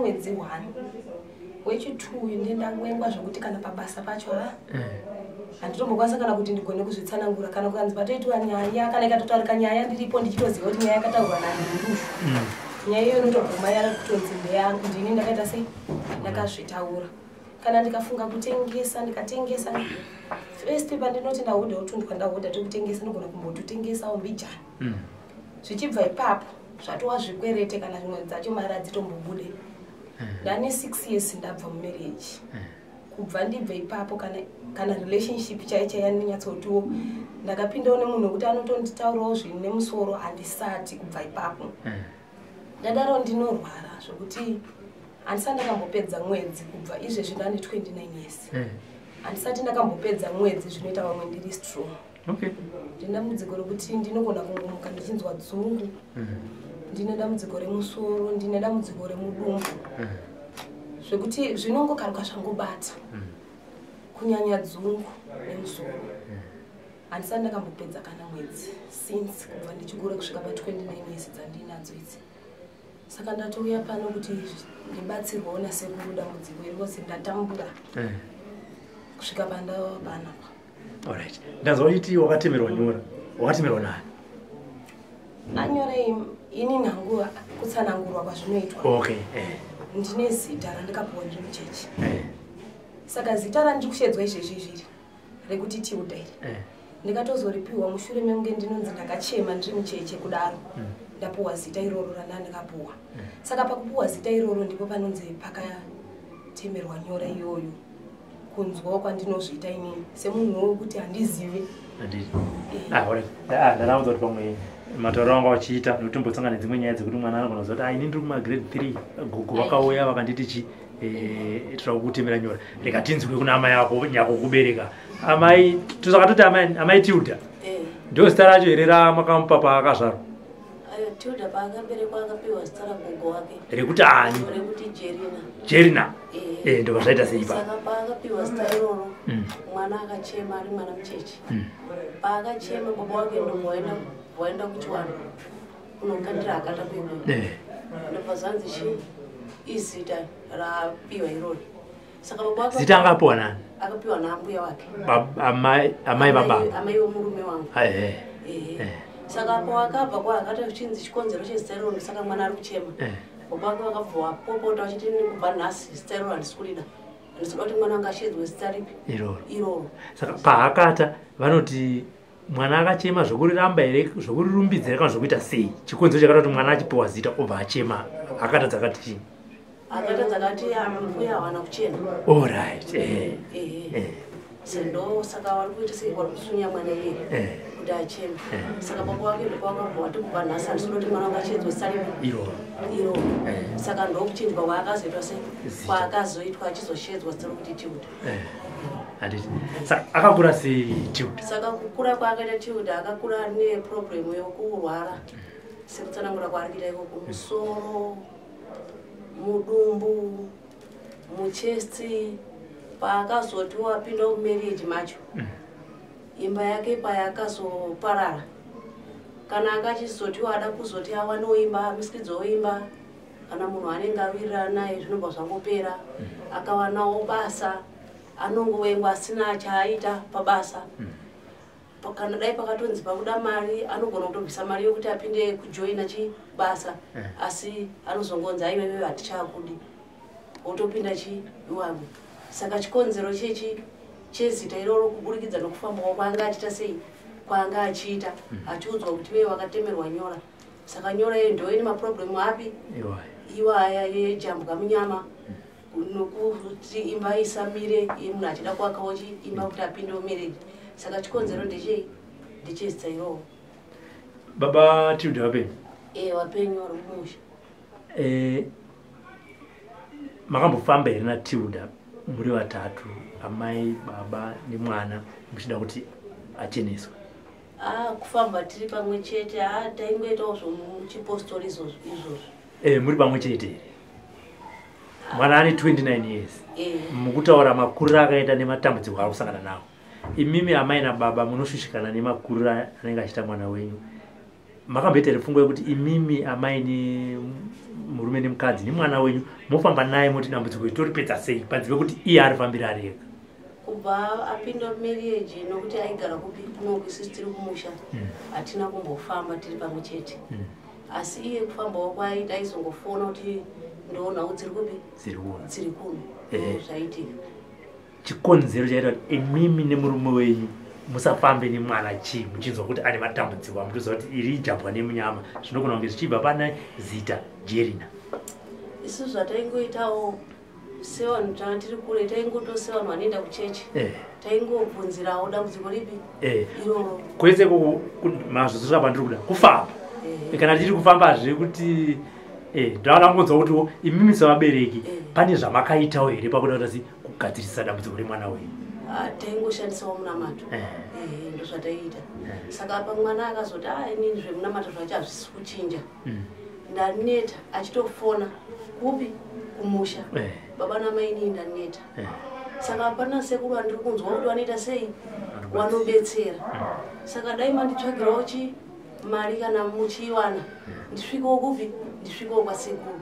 mwedzi 1 wechi2 ndendangwengwa zvokuti kana pabasa pacho handitombokwanisa kana kuti ndigone kuzvitsanangura kana kukanzi patoitwa nyaya kana ikatotaurika nyaya ndiripo ndichitoziva kuti nyaya yakataurwa nandirufu nyaya iyo inotoguma yara kutonzi ndeyangu ndini ndakaita sei ndakazvitaura kana ndikafunga kutengesa ndikatengesa first pandinoti ndahodha utundwa ndahodha tokutengesa nogona kumbototengesawo mbijana zvichibva ipapo zvatova zvikwerete kana zvimwe dzacho mari adzitombobude ndane 6 years ndabva mumarriage kubva ndibva ipapo kana relationship chaicha yanonyatsotiwo ndakapindawo nemunhu wekuti anotonditaurawo zvinhu nemusoro handisati kubva ipapo ndadaro ndinorwara zvokuti handisati ndakambopedza mwedzi kubva izvezvi ndane 29 years handisati ndakambopedza mwedzi zvinoita vamwe ndiri strong ndine dambudziko rokuti ndinogona kungomuka ndichinzwa dzungu ndine dambudziko remusoro ndine dambudziko remudumbu zvekuti zvinongokaruka zvangobata kunyanya dzungu nemusoro handisati ndakambopedza kana mwedzi since kubva ndichikura kusvika pa29 years dzandinadzo idzi saka ndatouya pano kuti ndibatsirwawo nasekuru dambudziko irose ndatambura kusvika pandava panapa. Alright. Ndazwa kuti wakatemerwa nyora. Wakatemerwa nani? Anyora ini nangu kutsanangurwa kwazvinoitwa. Okay. Ndine zita randikapuwa ndiri muchechi. Saka zita randikushedzwa izvezvi zviri rekuti Tilder. Ndikatozoripiwa mushure mekunge ndinonzi ndakachema ndiri mucheche kudaro. Ndapuwa zita iroro randikapuwa. Saka pakupuwa zita iroro ndipo panonzi pakatemerwa nyora iyoyo. Kunzwa kwandinozviita inini semunhu wekuti handizive. Ndaraudza kuti pamwe matauro anga wachiita notombotsangana dzimwe nyaya dzekuti mwana anogona kuzoti ini ndiri kuma grade 3 gugu vakauya vakanditi chi tira kukutemera nyora rekatinzwe kuna amai ako nyako kubereka amai tozakatoti amai Tilder ndio zita racho here ramakamupa paakazvarwa. Tilder paakaberekwa akapiwa zita ragogo wake rekuti ani rekuti Jerina ndo zvaita sei pa saka paakapiwa zita iroro mwana akachema ari mwana muchechi paakachema baba wake ndo waenda kuchiwana unokandira akata kuimba ndobva zanzi chi izita rapiwa iroro saka baba wake zita angapiwa nani akapiwa nambuya wake amai baba amai womurume wangu saka apo akabva kwaakati uchinzi chikonzero chezita iroro saka mwana ari kuchema baba wake vakabva wapopota vachiti kubva nhasi zita iroro handisi kurida handisida kuti mwana anga ashedzwe zita ripi iroro saka paakata vanoti mwana akachema zvokuriramba here zvokurirumbidzira kana zvokuita sei chikonzero chakati kuti mwana achipiwa zita obva achema akata dzakati chii akata dzakati mbuya havana kuchena. Alright. Sendo saka vari kuita sei vari kusunya mwana iye kuti achema saka baba wake ndokwakabva wati kubva nhasi handisida kuti mwana wanga achedzwe zita ripi iroro saka ndokuchinjwa kwaakazoitwa sei kwaakazoitwa achizoshedzwa zita rokuti Tilder. Saka akakura sei Tilder? Saka kukura kwaakaita Tilder akakura ane problem yokurwara sekutsanangura kwaari kuita ikoko musoro mudumbu muchesti paakazoti wapinda mumarriage macho imba yake payakazoparara kana akachizoti wada kuzoti awanoimba misikidzoimba kana munhu anenge awirirana naye zvinobva zvangopera akawanawo basa anongowengwa asina chaaita pabasa kana dai pakatonzi pakuda mari anogona kutobvisa mari yokuti apinde kujoina chibasa asi anozongonza aiwewe hatichakudi otopinda chiwangu saka chikonzero chezita iroro kuburikidza nokufamba kwanga achiita sei kwanga achiita achiudzwa kuti wewe wakatemerwa nyora saka nyora iyo ndio ine maproblemu api iwaya yejambwa munyama nokuti imba isamire munhu achida kuakawo imba kuti apinde mumarriage saka chikonzero ndechezita iroro. Baba Tilder wapenyu? Wapenyu vari kumusha. Makambofamba here naTilder muri vatatu amai baba nemwana muchida kuti acheneswe? Kufamba tiri pamwe chete taingoitawo zvomuchipostori izvozvo. Muri pamwe chete here? Mwana ane 29 years. Mukutaura makuriro akaita nematambudziko ari kusangana nawo. Imimi amai nababa munoshushikana nemakuriro anenge achiita mwana wenyu. Makamboita fungo yekuti imimi amai murume nemukadzi nemwana wenyu mofamba naye moti dambudziko itoripedza sei panzve kuti iye arifambira ari ega kubva apinda marriage nokuti aigara kupi kunongo isisi tiri kumusha hatina kumbofamba tiri pamwe chete asi iye kufamba wakwaita aizongofona kuti ndoonawo dziri kupi dziri kuno zvaitika chikonzero chaita kuti imimi nemurume wenyu musafambe nemwana chii muchinzwa kuti ane matambudziko amutoziva kuti iri ijambwa nemunyama zvinogona kunge zvichibva pana zita Jerina isu zvataingoitawo sevanhu tanga tiri kure taingotosa vanhu vanoenda kuchechi taingobvunzirawo dambudziko ripi iro kwese mazvozvo pandiri kuda kufamba kana tiri kufambazve kuti ndava ngonzwa kuti imimi sevabereki pane zvamakaitawo here pakuda kuti kugadzirisa dambudziko remwana wenyu taingoshandisawo munamato ndo zvataiita saka apa mwana akazoti inini zvemunamato zvacho hazvisi kuchinja ndaneta achitofona kupi kumusha baba namai inini ndaneta saka hapana sekuru andiri kunzwa kuti vanoita sei vanobetsera saka dai manditsvagirawo mari kana muchiwana ndisvikewo kupi ndisvikewo kwasekuru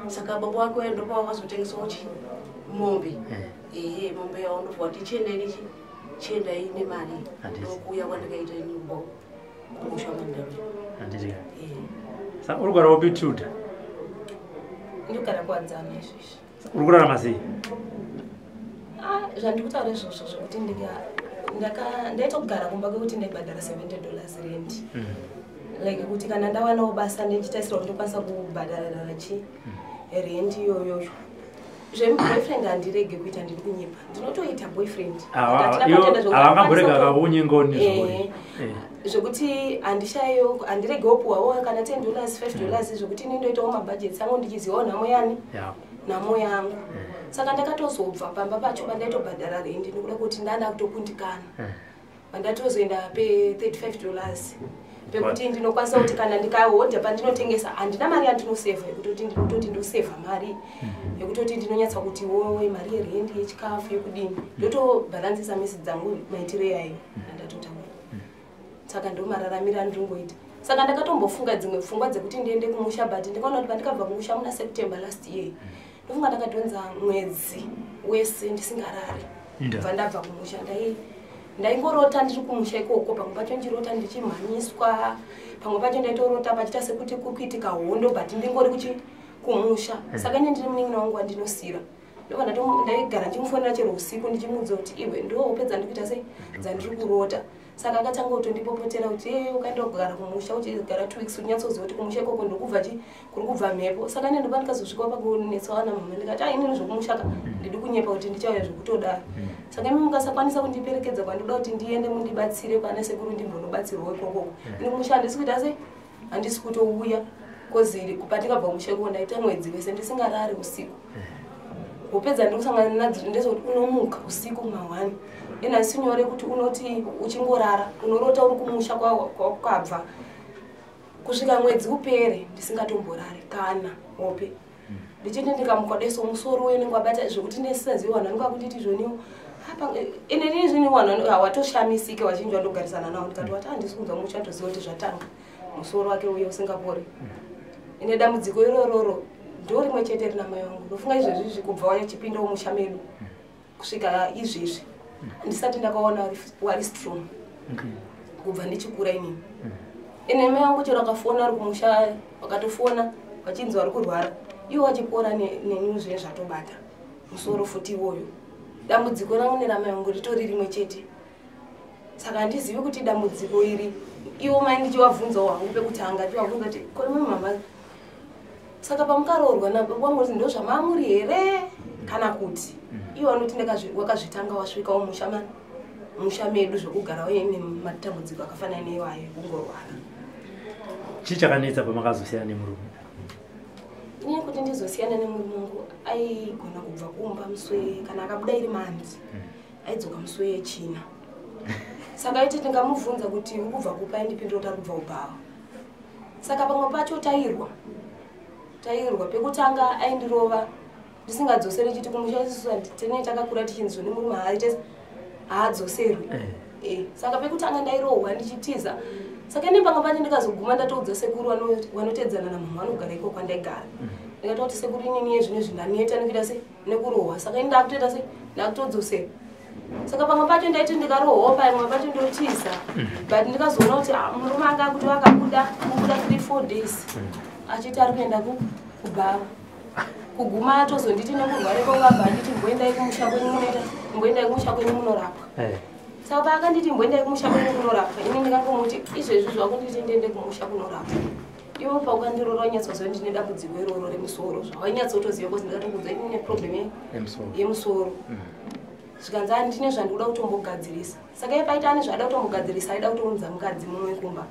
saka baba wake waendopa wakazotengesawo mombe mombe yawo ndobva kuti chiendai chiendai nemari ndokuuya kwandikaita inimbo kumusha mandaro saka uri kugara upi Tilder ndikugara kuwadzana izvizvi uri kurarama sei zvandikutaura izvozvo zvokuti ndaita kugara kumba kwekuti ndaibhadhara $70 rent like kuti kana ndawanawo basa ndichitarisira kuti ndokwanisa kubhadharira rent iyoyoyo zvemuboyfriend handirege kuita ndiri kunyipa ndinotoita boyfriend avangangorega kavonyengoni zvokuti handishayo handiregewo puwawo kana $10 $5 zvokuti nindoitawo mabhajeti angu ndichizivawo nhamo yani nhamo yangu saka ndakatozobva pamba pacho pandaitobhadhara rent nekuda kuti ndanda kutokundikana pandatozoenda pe$35 pekuti ndinokwanisa kuti kana ndikahodha pandinotengesa handina mari yandinosevha yekutoti ndinototi ndosevha mari yekutoti ndinonyatsa kuti wowe mari yerendi yechikafu yekudini ndotobhalansisa mesi dzangu maitire yayo andatotaura saka ndomararamira ndingoita saka ndakatombofunga dzimwe pfungwa dzekuti ndiende kumusha but ndikaona kuti pandikabva kumusha muna September last year ndofunga ndakadhonza mwedzi wese ndisingarari kubva ndabva kumusha ndaingorota ndiri kumusha ikoko pamwe pacho ndichirota ndichimhanyiswa pamwe pacho ndaitorota pachiita sekuti kukuitika hondo but ndingori kumusha saka ine ndiri munin'ina wangu wandinosira ndokana ndaigara ndichimufonera chero usiku ndichimudza kuti iwe ndopedza ndikuita sei dzandiri kurota saka akatanga kutondipopotera kuti ukaenda kugara kumusha uchigara 2 weeks unyatsoziva kuti kumusha ikoko ndokubva kuri kubva mhepo saka ine ndopa ndikazosvikawo pakunetsawo namama ndikati inini zvokumushaka ndiri kunyepa kuti ndichauya zvokutodaro saka imi mukasakwanisa kundiperekedza kwandoda kuti ndiende mundibatsire pana sekuru ndimbonobatsirwawo ikokoko ini kumusha handisi kuita sei handisi kutouya koziri kupatikabva kumusha ikoko ndaita mwedzi wese ndisingarari usiku kupedza ndikusangana nadzo ndezvokuti unomuka usiku ma1 ena handisi nyore kuti unoti uchingorara unorota uri kumusha kwakabva kusvika mwedzi upere ndisingatomborari kana ope ndichiti ndikamukadeso musoro wenenge wabata zvokuti ndisisazivi wanhu anonga kunditi zvoniwo inini zvini wanhu hawatoshamisike wachinji wandogarisana nawo ndikati wati handisi kunzwa musha ndoziva kuti zvatanga musoro wake uye usingapori ine dambudziko irororo ndorimwe chete rina mai vangu ndofunga izvezvi kubva wachipinda mumusha medu kusvika izvezvi ndisati ndakaona wari strong kubva ndichikura inini ine mai vangu chero akafona ari kumusha wakatofona wachinzi wari kurwara iwo wachipora nenyuu zvine zvatobata musoro futi iwoyo dambudziko rangu neramai vangu ritori rimwe chete saka handizivi kuti dambudziko iri iwo mai ndichivabvunzawo hangu pekutanga tivabvunza kuti kome mama saka pamukaroorwa nawangu ndo zvamamuri here kana kuti iwo anoti wakazvitanga wasvikawo musha medu zvokugara uye nematambudziko akafanana neiwayo ekungorwara chii chakanetsa pamakazosiyana nemurume iye kuti ndizosiyana nemurume wangu aigona kubva kumba muswe kana akabuda iri manzi aidzoka muswe yechina saka iti tingamubvunza kuti ukubva kupa indipindiro kuti ari kubva ubhawa saka pamwe pacho tairwa pekutanga aindirova ndisingadzoseri chiti kumusha isusu tenei takakura tichinzwa nemurume haadzoserwi saka pekutanga ndairohwa ndichitiza saka ine pamwe pacho ndikazoguma ndatoudza sekuru vanotedzana namama vanogara iko kwandaigara ndikatoti sekuru inini yezvinezvi ndaniita nekuita sei nekurohwa saka ini ndakutoita sei ndakutodzosera saka pamwe pacho ndaiti ndikarohwa pamwe pacho ndotiza but ndikazoona kuti murume anga kuti vakabuda 3-4 days achiti ari kuenda kubhara kuguma tozonditi nekurware kwangabva anditi mboendai kumusha kwenyu munoita mboendai kumusha kwenyu munorapwa saka paakanditi mboendai kumusha kwenyu kunorapwa ini ndikangomuti izvezvi zvakunditi ndiende kumusha kunorapwa iwo paukandirora wanyatsoziva ndine dambudziko iroro remusoro zvawanyatsotoziva kuti ndikatongudza ini neproblem yemusoro zvikanzi andine zvandikuda kutombogadzirisa saka ipaita ane zvada kutombogadzirisa aida kutounza mukadzi mumwe kumba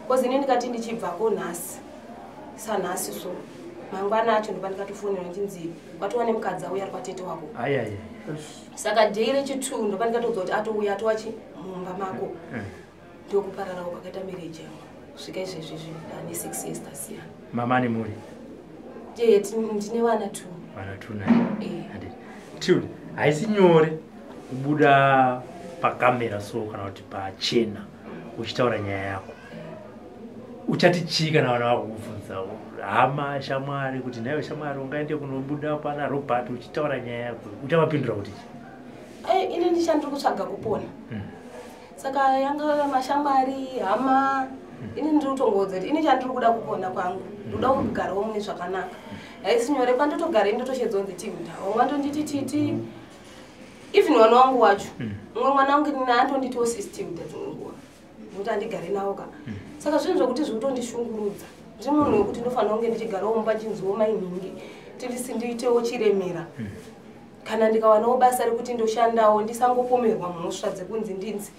kozi ini ndikati ndichibvako nhasi sanhasi so mangwana acho ndopa ndikatofonera ndinzi kwatova nemukadzi auya ari kwatete wako saka dhei rechi2 ndopa ndikatodza kuti atouya atowachi mumba mako ndokupararawo pakaita mireji yangu kusvika izvezvi ane 6 years tasiyana mama nemuri ndine vana 2 Tilder haisi nyore kubuda pakamera so kana kuti pachena uchitaura nyaya yako uchati chii kana vana vako kubvunza hama shamwari kuti naiwe shamwari ungaende kunobuda pana Robert uchitaura nyaya yako uchavapindura kuti ini ndichandiri kutsvaga kupona saka yanga mashamwari hama ini ndiri kutongodza kuti ini chandiri kuda kupona kwangu ndoda kugarawo mune zvakanaka haisi nyore pandotogara indotoshedzonzi Tilder wangandonditi titi even mwana wangu wacho mumwe mwana wangu naandonditiwo Tilder dzimwe nguva nokuti handigare nawo ka saka zvinhu zvokuti zvirikutondishungurudza ndiri munhu wekuti ndofanira kunge ndichigarawo mumba chinziwo mainhingi tiri ndiitewo chiremera kana ndikawanawo basa rekuti ndoshandawo ndisangopomerwa mhosva dzekunzi ndinzi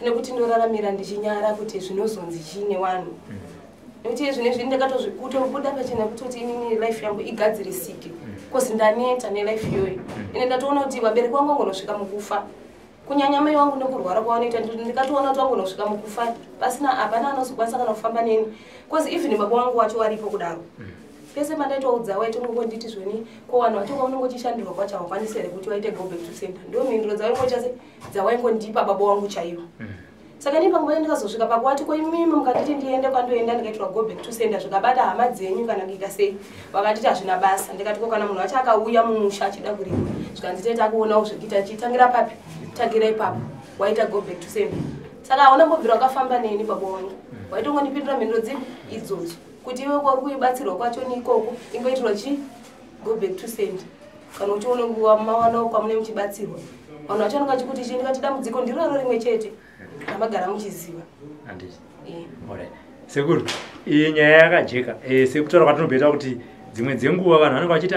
nekuti ndoraramira ndichinyara kuti zvinozonzi chiine wanhu nekuti zvinezvi ndakatobuda pachena kutoti inini life yangu igadzirisike kozi ndaneta nelife iyoyo ine ndatoona kuti vabereki vangu vangonosvika mukufa kunyanya mai wangu nekurwara kwavanoita ndikatoona kuti vangonosvika mukufa pasina hapana anozokwanisa kana kufamba neni kozi even baba wangu wacho varipo kudaro pese pandaitoudza waiti ungongonditi zveni ko vanhu vacho kwaunongochishandirwa kwacho havakwanisi here kuti waite go back to center ndo mhinduro dzawaingochase dzawaingondipa baba wangu chaivo saka ini panguva ndikazosvika pakuati koimimi mukanditi ndiende kwandoenda ndikaitirwa go back to center zvikabata hama dzenyu kana kuita sei vakanditi hazvina basa ndikati ko kana munhu wacho akauya mumusha achida kuripa zvikanditeta kuonawo zvekuita chitangira papi tangira ipapo waita go back to center saka hauna mbobvira wakafamba neni baba wangu waitongondipindura mhinduro idzodzo kuti iwe kwari kuibatsirwa kwacho nikoko ingoitirwa chi go back to center kana uchiona nguva mawanawo kwamune muchibatsirwa vanhu vachononga chikuti chii ndikati dambudziko ndiroro rimwe chete ramagara muchiziva Sekuru iyi nyaya yakajeka sekutaura kwatinombeta kuti dzimwe dzenguva vanhu vanenge vachiti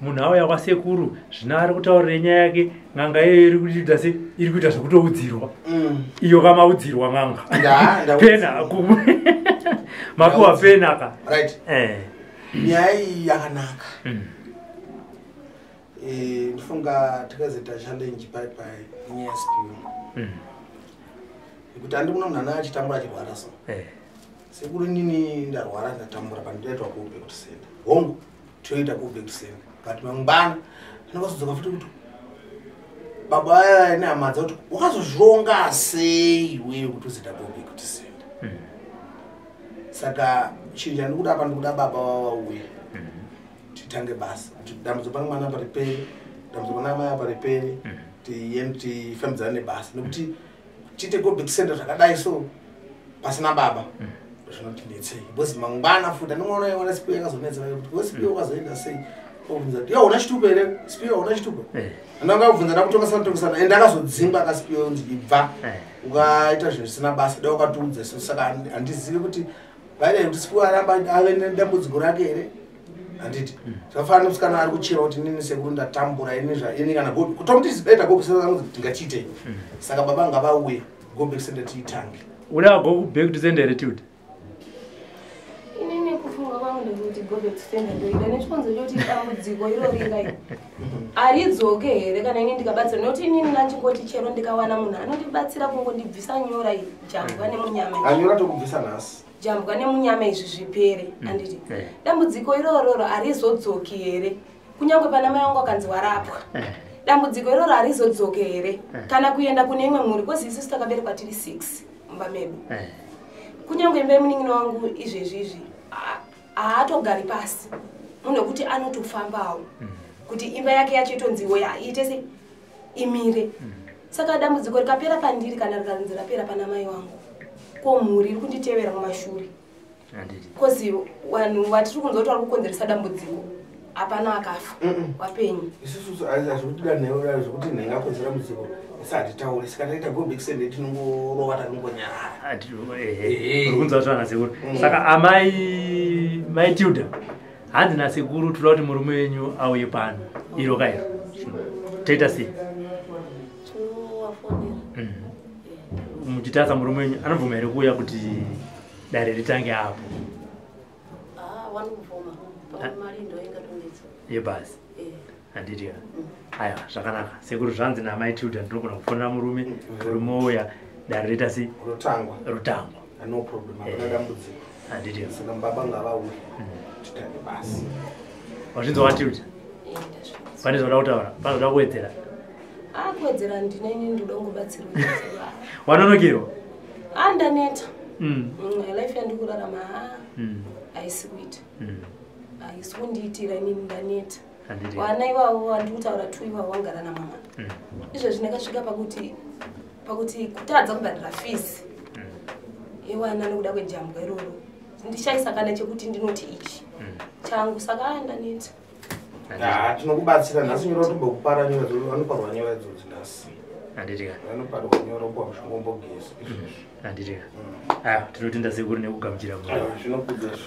munhu auya kwasekuru zvino ari kutaurire nyaya yake ng'anga iyoyo iri kuita se iri kuita zvekutoudzirwa iyo kamaudzirwa ng'anga pena makuwa pena ka nyaya iyi yakanaka ndifunga tikazoita challenge paipai nyaya yesipiwa nekuti handimuna munhu ana achitambura achirwara so sekuru inini ndarwara ndatambura pandidaitwa go back to center hongu toita go back to center but mangwana anokazodzoka futi kuti baba aya nehama dza kuti wakazozvironga sei iwewe kuti uzoita go back to center saka chinhu chandikuda apa ndikuda baba wauye titange basa dambudziko pane mwana pariperi dambudziko pana mai pariperi tifambidzana nebasa nekuti tiite go back to center zvakadai so pasina baba zvinotidetsei because mangwana futi andinoona iwana sipiwa yakazonetsera kuti wesipiwa ukazoenda sei obvunza kuti una chitupa here sipiwa una chitupa andangabvunza ndakutongasana ende akazodzimba akasipiwa unzi ibva ukaita zvinhu zvisina basa da wakatiudza so saka handizivi kuti vaidai kuti sipiwa aramba ave nedambudziko rake here handiti zvakafanira musikana ari kuchera kuti nini sekuru ndatambura ini kana kutomuti daita go back to center tingachitei saka baba ngavauye go back to center tiitange uda go back to center here Tilder inini kufunga kwangu ndekuti go back to center ndoida nechikonzo choti dambudziko iroringai haridzoke here kana ini ndikabatsira nekuti inini ndachingoti chero ndikawana munhu anondibatsira kungondibvisa nyora iyi jambwa nemunyama anyora tokubvisa nhasi jambwa nemunyama izvi zvipere handiti dambudziko irororo harizodzoki here kunyange pana mai wangu akanzi warapwa dambudziko iroro harizodzoke here kana kuenda kune imwe mhuri kozi isusu takaberekwa tiri 6 mumba medu kunyange imba yemunin'ina wangu izvezvizvi haatogari pasi munhu kuti anotofambawo kuti imba yake yacho itonziwo iite se imire. Saka dambudziko rikapera pandiri kana rikanzi rapera pana mai wangu, ko mhuri iri kunditevera mumashure. Kozi vanhu vatiri kunzwa kuti vari kukonzeresa dambudziko hapana akafa wapenyu. Isusu azvikuti danheura zvekuti nhengakonzera mudziko isatitaure saka taita gobekisende tinongorova tanongonyarara. Uri kunzwa kuti vana sekuru. Saka amai Tilder, hanzi nasekuru toda kuti murume wenyu auye pano iro kairo toita sei? Muchitasa murume wenyu anobvuma here kuuya kuti dare ritange apo? Yebasi handiti ka aiwa zvakanaka sekuru zvanzi namai Tilder ndinogona kufonera murume ouya dare riita sei rutangwa. No problem, hakuna dambudziko. Handiti ka Saka mbaba ngavauye titange basi. Wazvinzwa Tilder? Pane zvoda kutaura? Pane zvoda kuwedzera? Kuwedzera ndineni ndinongobatsirwa. Wanonokerwa? Ndaneta. Life yandikurarama haisi kuita. Haisi kundiitira inini ndaneta. Vana ivavo vandikutaura tu ivavo vangara namama. Izvezvi ndakasvika pakuti kutadza kubhadhara fees ivana nokuda kwejambwa iroro ndishaisa kana chekuti ndinoti ichi changu saka ndaneta. Tinokubatsira nhasi nyora tombokupara nyora vanoparwa nyora idzodzo nhasi. Handiti ka vanoparwa nyora upa mushonga umbogeza izvozvo. Handiti ka tinotenda sekuru nekugamuchira. Zvinokudazvo.